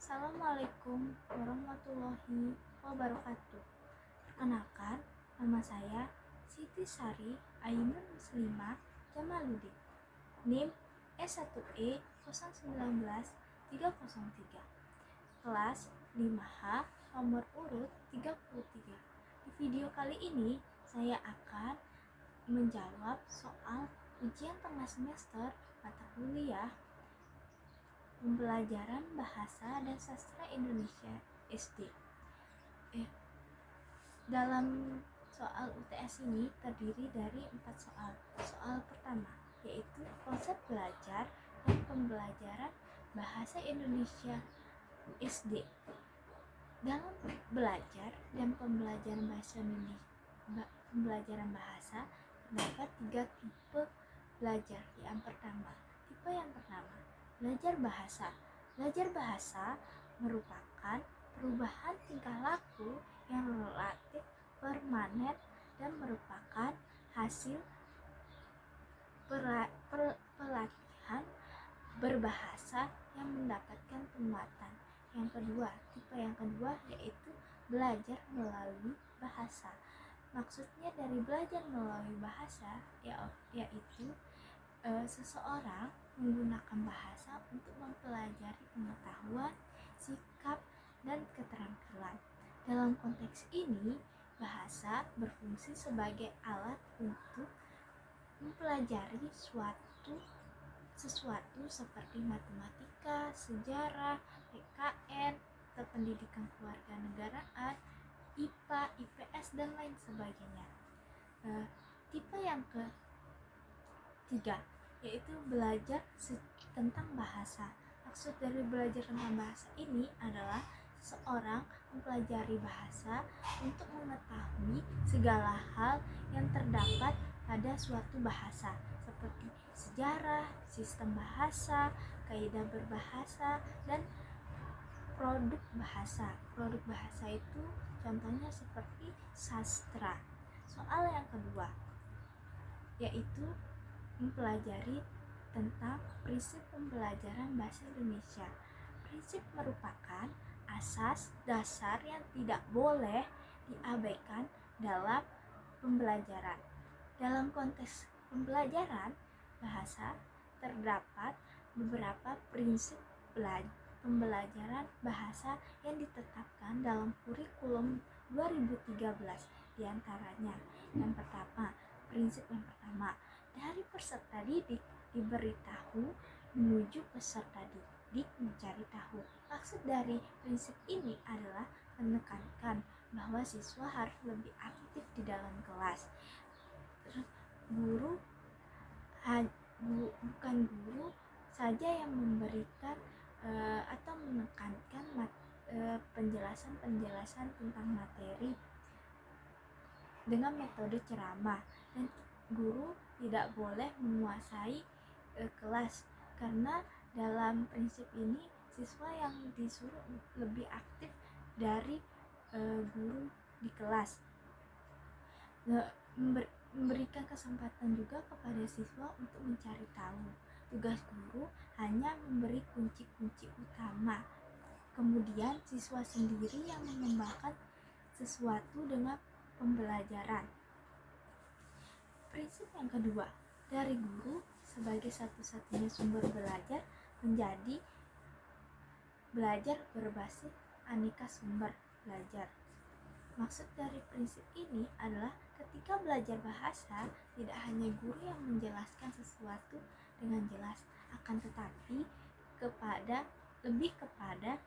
Assalamualaikum warahmatullahi wabarakatuh. Perkenalkan, nama saya Siti Sari Ainun Muslimah Jamaluddin. NIM S1E 019-303. Kelas 5H nomor urut 33. Di video kali ini saya akan menjawab soal ujian tengah semester mata kuliah Pembelajaran Bahasa dan Sastra Indonesia SD. Dalam soal UTS ini terdiri dari 4 soal. Soal pertama yaitu konsep belajar dan pembelajaran bahasa Indonesia SD. Dalam belajar dan pembelajaran bahasa terdapat 3 tipe belajar. Tipe yang pertama, belajar bahasa. Belajar bahasa merupakan perubahan tingkah laku yang relatif permanen dan merupakan hasil pelatihan berbahasa yang mendapatkan penguatan. Tipe yang kedua yaitu belajar melalui bahasa. Maksudnya dari belajar melalui bahasa yaitu seseorang menggunakan bahasa untuk mempelajari pengetahuan, sikap, dan keterampilan. Dalam konteks ini, bahasa berfungsi sebagai alat untuk mempelajari sesuatu seperti matematika, sejarah, PKN, atau pendidikan kewarganegaraan, IPA, IPS, dan lain sebagainya. Tipe yang ketiga yaitu belajar tentang bahasa. Maksud dari belajar tentang bahasa ini adalah seseorang mempelajari bahasa untuk mengetahui segala hal yang terdapat pada suatu bahasa seperti sejarah, sistem bahasa, kaidah berbahasa, dan produk bahasa. Produk bahasa itu contohnya seperti sastra. Soal yang kedua yaitu mempelajari tentang prinsip pembelajaran bahasa Indonesia. Prinsip merupakan asas dasar yang tidak boleh diabaikan dalam pembelajaran. Dalam konteks pembelajaran bahasa terdapat beberapa prinsip pembelajaran bahasa yang ditetapkan dalam kurikulum 2013. Di antaranya, prinsip yang pertama, dari peserta didik diberitahu menuju peserta didik mencari tahu. Maksud dari prinsip ini adalah menekankan bahwa siswa harus lebih aktif di dalam kelas. Bukan guru saja yang memberikan atau menekankan penjelasan tentang materi dengan metode ceramah, dan guru tidak boleh menguasai kelas, karena dalam prinsip ini siswa yang disuruh lebih aktif dari guru di kelas. Memberikan kesempatan juga kepada siswa untuk mencari tahu. Tugas guru hanya memberi kunci-kunci utama, kemudian siswa sendiri yang mengembangkan sesuatu dengan pembelajaran. Prinsip yang kedua, dari guru sebagai satu-satunya sumber belajar menjadi belajar berbasis aneka sumber belajar. Maksud dari prinsip ini adalah ketika belajar bahasa, tidak hanya guru yang menjelaskan sesuatu dengan jelas, akan tetapi lebih kepada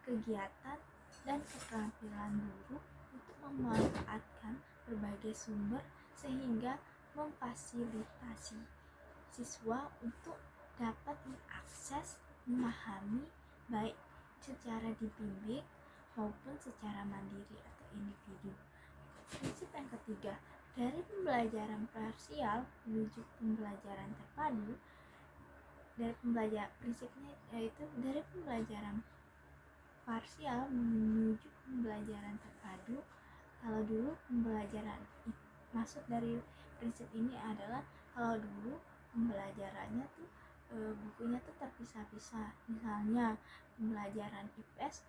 kegiatan dan keterampilan guru untuk memanfaatkan berbagai sumber sehingga memfasilitasi siswa untuk dapat mengakses, memahami baik secara dibimbing maupun secara mandiri atau individu. Prinsip yang ketiga, dari pembelajaran parsial menuju pembelajaran terpadu. Prinsipnya yaitu dari pembelajaran parsial menuju pembelajaran terpadu. Kalau dulu maksud dari prinsip ini adalah kalau dulu pembelajarannya tuh bukunya tuh terpisah-pisah. Misalnya pembelajaran IPS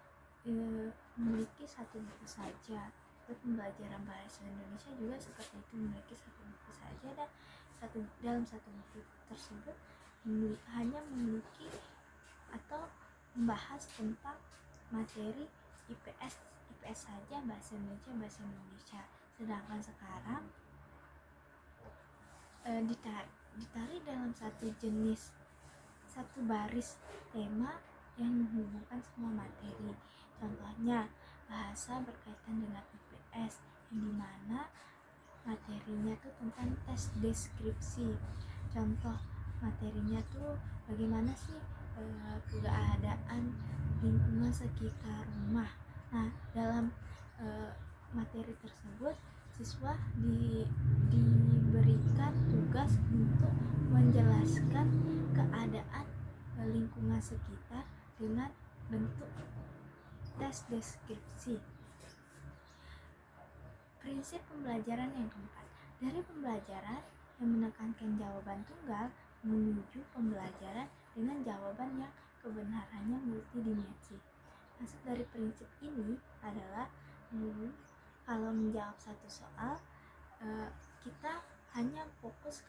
memiliki satu buku saja. Untuk pembelajaran bahasa Indonesia juga seperti itu, memiliki satu buku saja, dan dalam satu buku tersebut hanya memiliki atau membahas tentang materi IPS saja, bahasa Indonesia. Sedangkan sekarang ditarik dalam satu baris tema yang menghubungkan semua materi. Contohnya bahasa berkaitan dengan IPS, yang dimana materinya tuh tentang tes deskripsi. Contoh materinya tuh bagaimana sih keadaan lingkungan sekitar rumah. Nah, dalam materi tersebut siswa diberikan tugas untuk menjelaskan keadaan lingkungan sekitar dengan bentuk tes deskripsi. Prinsip pembelajaran yang keempat, dari pembelajaran yang menekankan jawaban tunggal menuju pembelajaran dengan jawaban yang kebenarannya multidimensi. Maksud dari prinsip ini adalah kalau menjawab satu soal, kita hanya fokus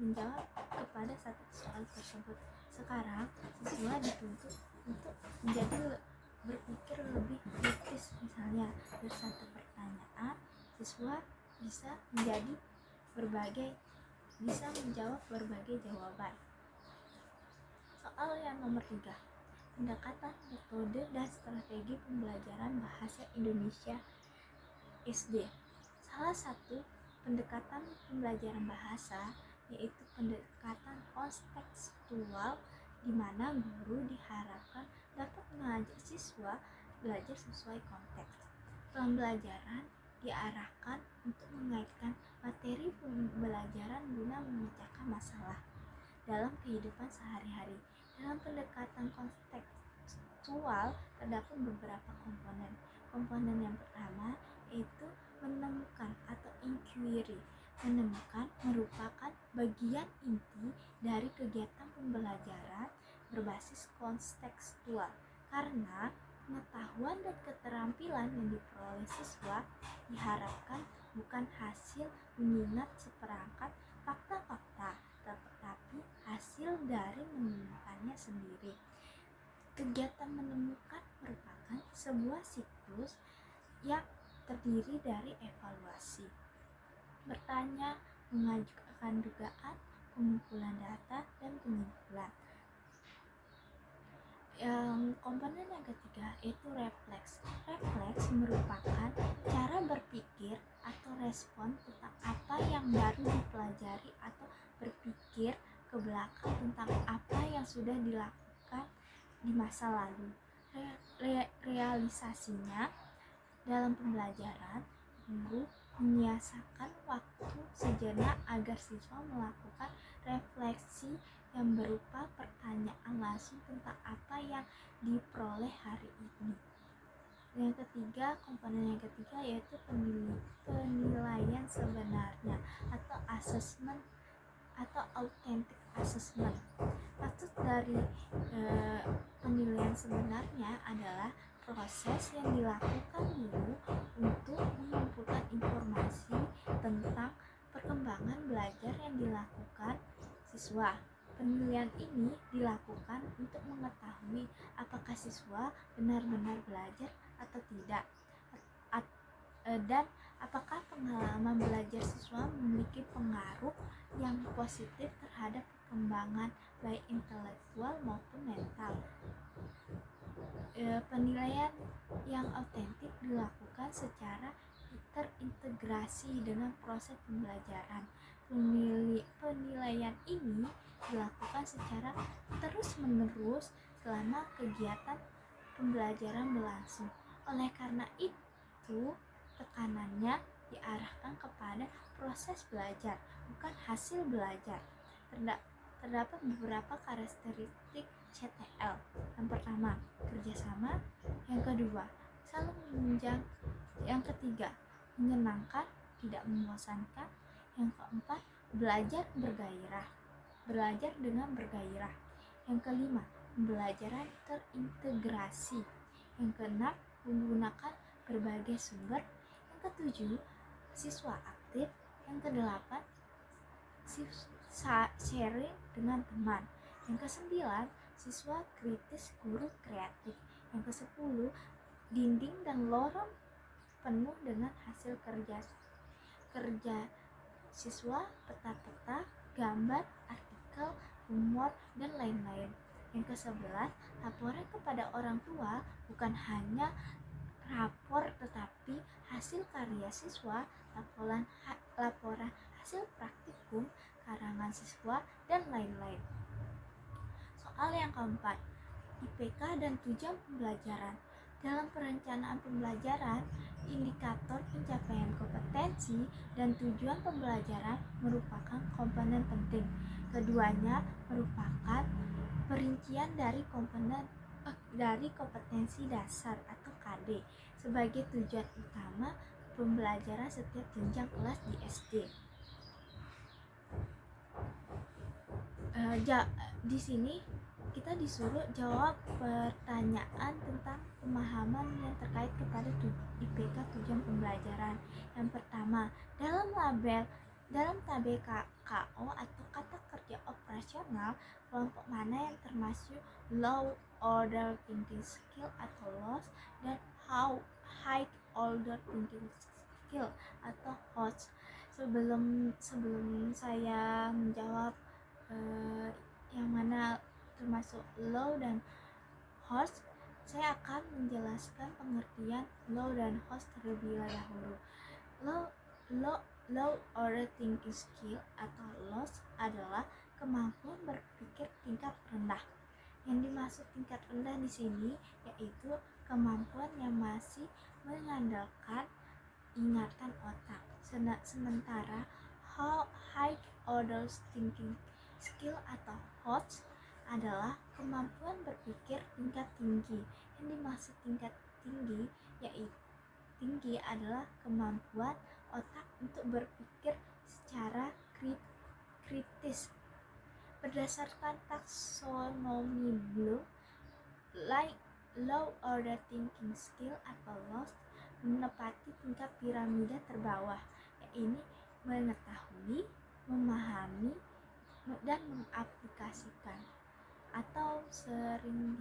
menjawab kepada satu soal tersebut. Sekarang siswa dituntut untuk menjadi berpikir lebih kritis. Misalnya dari satu pertanyaan siswa bisa menjawab berbagai jawaban. Soal yang nomor 3, pendekatan metode dan strategi pembelajaran bahasa Indonesia SD. Salah satu pendekatan pembelajaran bahasa yaitu pendekatan kontekstual, di mana guru diharapkan dapat mengajak siswa belajar sesuai konteks. Pembelajaran diarahkan untuk mengaitkan materi pembelajaran guna memecahkan masalah dalam kehidupan sehari-hari. Dalam pendekatan kontekstual terdapat beberapa komponen. Komponen yang pertama yaitu menemukan atau inquiry. Menemukan merupakan bagian inti dari kegiatan pembelajaran berbasis kontekstual, karena pengetahuan dan keterampilan yang diperoleh siswa diharapkan bukan hasil mengingat seperangkat fakta-fakta, tetapi hasil dari menemukannya sendiri. Kegiatan menemukan merupakan sebuah siklus yang terdiri dari evaluasi, bertanya, mengajukan dugaan, pengumpulan data, dan penyimpulan. Yang komponen yang ketiga yaitu refleks. Refleks merupakan cara berpikir atau respon tentang apa yang baru dipelajari atau berpikir ke belakang tentang apa yang sudah dilakukan di masa lalu. Realisasinya dalam pembelajaran, guru menyiasatkan waktu sejenak agar siswa melakukan refleksi yang berupa pertanyaan langsung tentang apa yang diperoleh hari ini. Yang ketiga, komponen yang ketiga yaitu penilaian sebenarnya atau assessment atau authentic assessment. Maksud dari penilaian sebenarnya adalah proses yang dilakukan guru untuk mengumpulkan informasi tentang perkembangan belajar yang dilakukan siswa. Penilaian ini dilakukan untuk mengetahui apakah siswa benar-benar belajar atau tidak, dan apakah pengalaman belajar siswa memiliki pengaruh yang positif terhadap perkembangan baik intelektual maupun mental. Penilaian yang autentik dilakukan secara terintegrasi dengan proses pembelajaran. Penilaian ini dilakukan secara terus-menerus selama kegiatan pembelajaran berlangsung. Oleh karena itu, tekanannya diarahkan kepada proses belajar, bukan hasil belajar. Terdapat beberapa karakteristik CTL. Yang pertama, kerjasama. Yang kedua, saling menunjang. Yang ketiga, menyenangkan, tidak membosankan. Yang keempat, belajar bergairah. Belajar dengan bergairah. Yang kelima, pembelajaran terintegrasi. Yang keenam, menggunakan berbagai sumber. Yang ketujuh, siswa aktif. Yang kedelapan, sharing dengan teman. Yang kesembilan, siswa kritis, guru kreatif. Yang kesepuluh, dinding dan lorong penuh dengan hasil kerja siswa, peta-peta, gambar, artikel, humor, dan lain-lain. Yang ke-11, laporan kepada orang tua bukan hanya rapor tetapi hasil karya siswa, laporan hasil praktikum, karangan siswa, dan lain-lain. Soal yang keempat, IPK dan tujuan pembelajaran. Dalam perencanaan pembelajaran, indikator pencapaian kompetensi dan tujuan pembelajaran merupakan komponen penting. Keduanya merupakan perincian dari kompetensi dasar atau KD sebagai tujuan utama pembelajaran setiap jenjang kelas di SD. Di sini kita disuruh jawab pertanyaan tentang pemahaman yang terkait kepada IPK tujuan pembelajaran. Yang pertama, dalam tabel KO atau kata kerja operasional, kelompok mana yang termasuk low order thinking skill atau LOS dan high order thinking skill atau HOTS? Sebelum saya menjawab yang mana termasuk low dan host, saya akan menjelaskan pengertian low dan host terlebih dahulu. Low order thinking skill atau LOS adalah kemampuan berpikir tingkat rendah. Yang dimaksud tingkat rendah di sini yaitu kemampuan yang masih mengandalkan ingatan otak. Sementara high order thinking skill atau HOTS adalah kemampuan berpikir tingkat tinggi. Yang dimaksud tingkat tinggi yaitu tinggi adalah kemampuan otak untuk berpikir secara kritis. Berdasarkan taksonomi Bloom, low order thinking skill atau LOS menepati tingkat piramida terbawah, yaitu mengetahui, memahami, dan mengaplikasikan, atau sering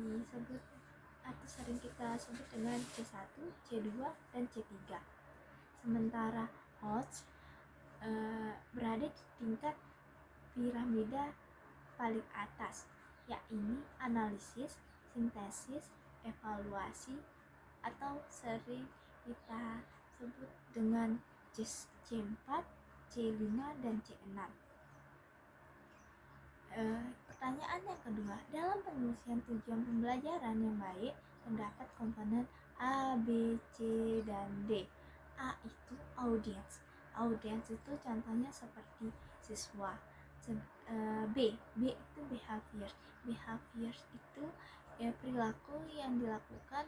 kita sebut dengan C1, C2, dan C3. Sementara HOTS berada di tingkat piramida paling atas, yaitu analisis, sintesis, evaluasi, atau sering kita sebut dengan C4, C5, dan C6. Pertanyaan yang kedua, dalam penulisan tujuan pembelajaran yang baik terdapat komponen A, B, C, dan D. A itu audiens. Audiens itu contohnya seperti siswa. B itu behavior. Behavior itu perilaku yang dilakukan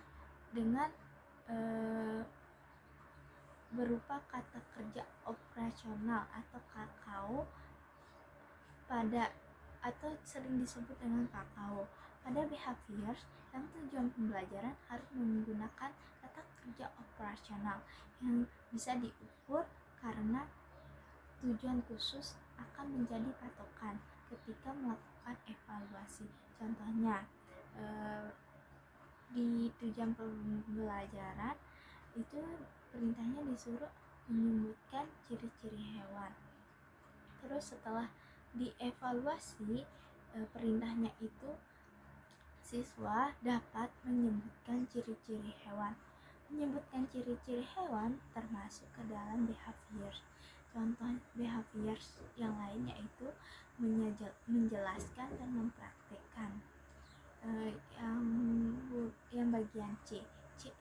dengan berupa kata kerja operasional atau KKO atau sering disebut dengan KKO. Pada behaviors, yang tujuan pembelajaran harus menggunakan kata kerja operasional yang bisa diukur karena tujuan khusus akan menjadi patokan ketika melakukan evaluasi. Contohnya, di tujuan pembelajaran itu perintahnya disuruh menyebutkan ciri-ciri hewan. Terus setelah dievaluasi perintahnya itu, siswa dapat menyebutkan ciri-ciri hewan. Menyebutkan ciri-ciri hewan termasuk ke dalam behaviors. Contoh behaviors yang lain yaitu menjelaskan dan mempraktekkan. Yang bagian C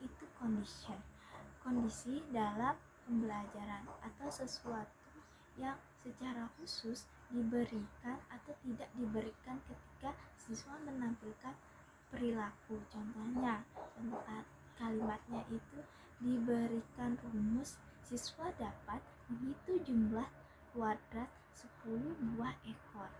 itu condition. Kondisi dalam pembelajaran atau sesuatu yang secara khusus diberikan atau tidak diberikan ketika siswa menampilkan perilaku. Contohnya, kalimatnya itu diberikan rumus, siswa dapat menghitung jumlah kuadrat 10 buah ekor.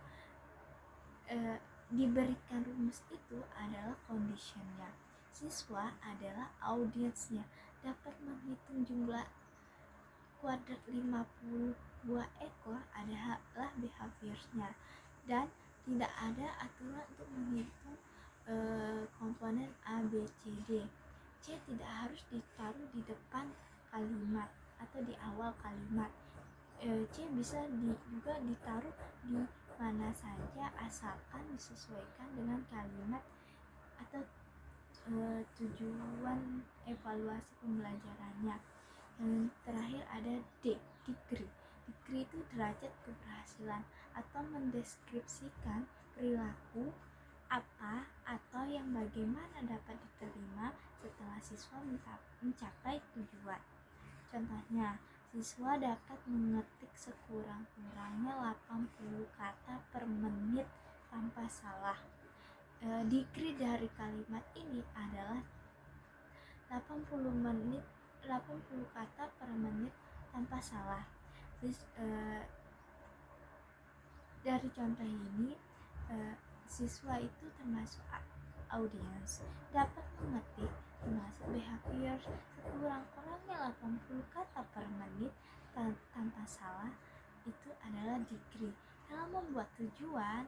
diberikan rumus itu adalah conditionnya. Siswa adalah audiensnya, dapat menghitung jumlah kuadrat 52 ekor adalah behaviorsnya, dan tidak ada aturan untuk menghitung komponen A, B, C, D. C tidak harus ditaruh di depan kalimat atau di awal kalimat. C bisa juga ditaruh di mana saja asalkan disesuaikan dengan kalimat atau tujuan evaluasi pembelajarannya. Yang terakhir ada D, degree. Degree itu derajat keberhasilan atau mendeskripsikan perilaku apa atau yang bagaimana dapat diterima setelah siswa mencapai tujuan. Contohnya, siswa dapat mengetik sekurang-kurangnya 80 kata per menit tanpa salah. Degree dari kalimat ini adalah 80 kata per menit tanpa salah. Dari contoh ini, siswa itu termasuk audiens, dapat mengetik termasuk behavior sekurang-kurangnya 80 kata per menit tanpa salah, itu adalah degree. Dalam membuat tujuan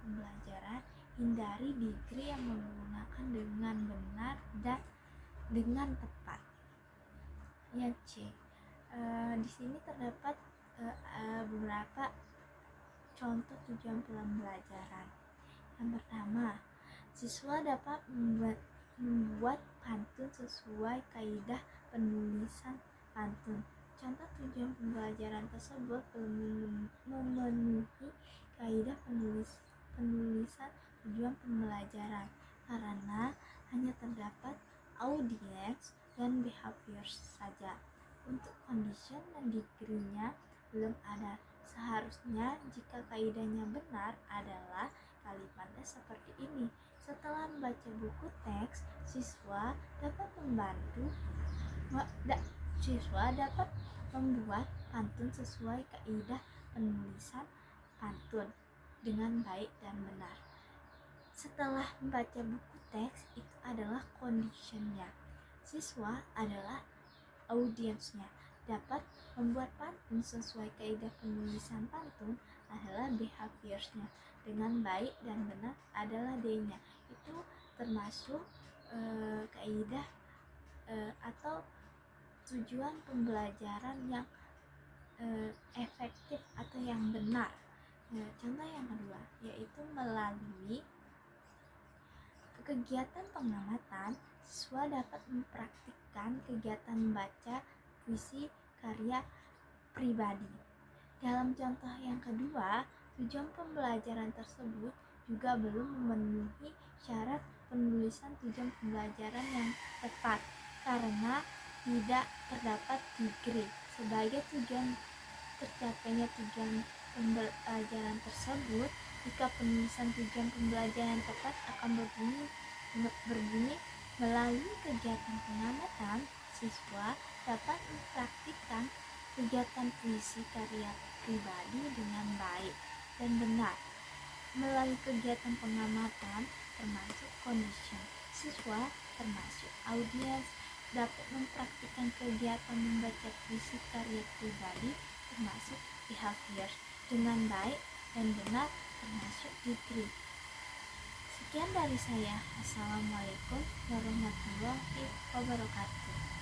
pembelajaran, hindari degree yang menggunakan dengan benar dan dengan tepat. Ya, C. Di sini terdapat beberapa contoh tujuan pembelajaran. Yang pertama, siswa dapat membuat pantun sesuai kaidah penulisan pantun. Contoh tujuan pembelajaran tersebut belum memenuhi kaidah penulisan tujuan pembelajaran karena hanya terdapat audience dan behavior saja. Untuk condition dan degree-nya belum ada. Seharusnya jika kaidahnya benar adalah kalimatnya seperti ini. Setelah membaca buku teks, siswa dapat membuat pantun sesuai kaidah penulisan pantun dengan baik dan benar. Setelah membaca buku teks, itu adalah conditionnya. Siswa adalah audiensnya, dapat membuat pantun sesuai kaidah penulisan pantun adalah behaviorsnya, dengan baik dan benar adalah D-nya. Itu termasuk kaidah atau tujuan pembelajaran yang efektif atau yang benar. Contoh yang kedua yaitu melalui kegiatan pengamatan, siswa dapat mempraktikkan kegiatan membaca puisi karya pribadi. Dalam contoh yang kedua, tujuan pembelajaran tersebut juga belum memenuhi syarat penulisan tujuan pembelajaran yang tepat karena tidak terdapat degree. Sebagai tujuan tercapainya tujuan pembelajaran tersebut, jika penulisan tujuan pembelajaran tepat akan berbunyi melalui kegiatan pengamatan, siswa dapat mempraktikkan kegiatan puisi karya pribadi dengan baik dan benar. Melalui kegiatan pengamatan termasuk condition, siswa termasuk audiens dapat mempraktikkan kegiatan membaca puisi karya pribadi termasuk behavior dengan baik dan benar termasuk degree. Sekian dari saya. Assalamualaikum warahmatullahi wabarakatuh.